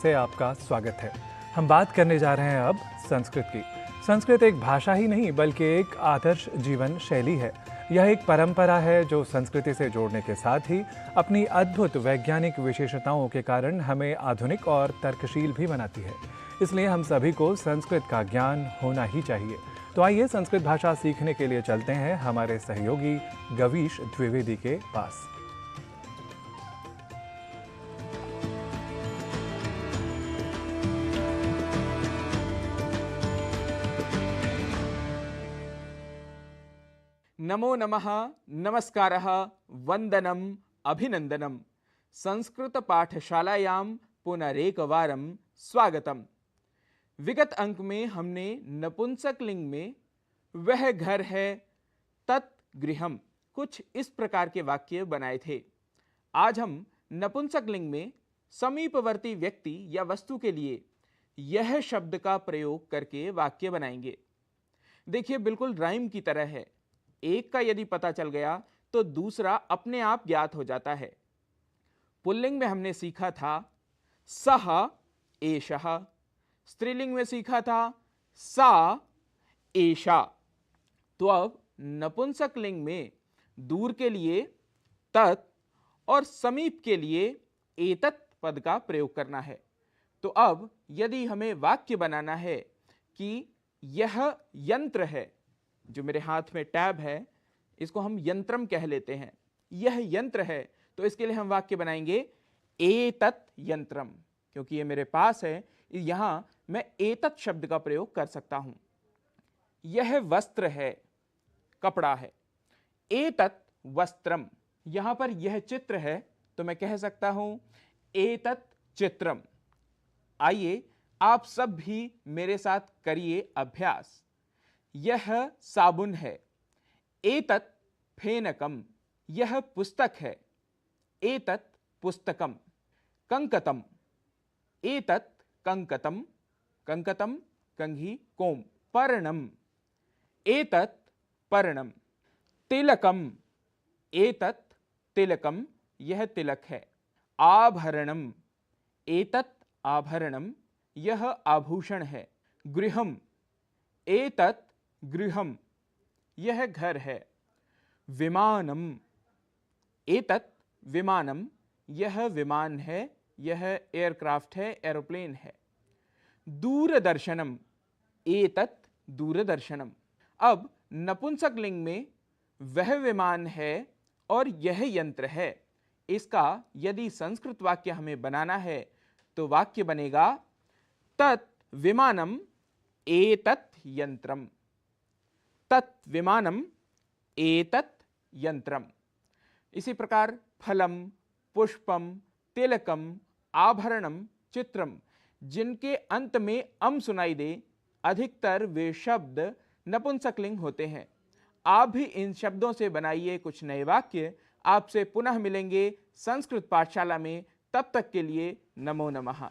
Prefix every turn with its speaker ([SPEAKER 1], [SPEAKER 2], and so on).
[SPEAKER 1] से आपका स्वागत है। हम बात करने जा रहे हैं अब संस्कृत की। संस्कृत एक भाषा ही नहीं बल्कि एक आदर्श जीवन शैली है। यह एक परंपरा है जो संस्कृति से जोड़ने के साथ ही अपनी अद्भुत वैज्ञानिक विशेषताओं के कारण हमें आधुनिक और तर्कशील भी बनाती है। इसलिए हम सभी को संस्कृत का ज्ञान होना ही चाहिए। तो आइए संस्कृत भाषा सीखने के लिए चलते हैं हमारे सहयोगी गवीश द्विवेदी के पास।
[SPEAKER 2] नमो नमः, नमस्कारः, वंदनम, अभिनंदनम। संस्कृत पाठशालायां पुनरेकवारं स्वागतम। विगत अंक में हमने नपुंसक लिंग में वह घर है तत् गृहम कुछ इस प्रकार के वाक्य बनाए थे। आज हम नपुंसक लिंग में समीपवर्ती व्यक्ति या वस्तु के लिए यह शब्द का प्रयोग करके वाक्य बनाएंगे। देखिए, बिल्कुल राइम की तरह है। एक का यदि पता चल गया तो दूसरा अपने आप ज्ञात हो जाता है। पुल्लिंग में हमने सीखा था सह एषः, स्त्रीलिंग में सीखा था सा एषा। तो अब नपुंसक लिंग में दूर के लिए तत् और समीप के लिए एतत् पद का प्रयोग करना है। तो अब यदि हमें वाक्य बनाना है कि यह यंत्र है, जो मेरे हाथ में टैब है इसको हम यंत्रम कह लेते हैं, यह यंत्र है, तो इसके लिए हम वाक्य बनाएंगे एतत् यंत्रम। क्योंकि ये मेरे पास है, यहां मैं एतत् शब्द का प्रयोग कर सकता हूं। यह वस्त्र है, कपड़ा है, एतत् वस्त्रम। यहां पर यह चित्र है तो मैं कह सकता हूं एतत् चित्रम। आइए आप सब भी मेरे साथ करिए अभ्यास। यह साबुन है, एतत् फेनकम। यह पुस्तक है, एतत् पुस्तकम। कंकतम, एतत् कंकतम। कंकतम कंघी कोम। पर्णम, एतत् पर्णम। तिलकम, एतत् तिलकम। यह तिलक है। आभरणम, एतत् आभरणम। यह आभूषण है। गृहम, एतत् गृहम। यह घर है। विमानम, एतत् विमानम। यह विमान है, यह एयरक्राफ्ट है, एरोप्लेन है। दूरदर्शनम, एतत् दूरदर्शनम। अब नपुंसक लिंग में वह विमान है और यह यंत्र है। इसका यदि संस्कृत वाक्य हमें बनाना है तो वाक्य बनेगा तत् विमानम एतत् यंत्रम। तत् विमानम एतत् यंत्रम। इसी प्रकार फलम, पुष्पम, तिलकम, आभरणम, चित्रम, जिनके अंत में अम सुनाई दे, अधिकतर वे शब्द नपुंसकलिंग होते हैं। आप भी इन शब्दों से बनाइए कुछ नए वाक्य। आपसे पुनः मिलेंगे संस्कृत पाठशाला में। तब तक के लिए नमो नमः।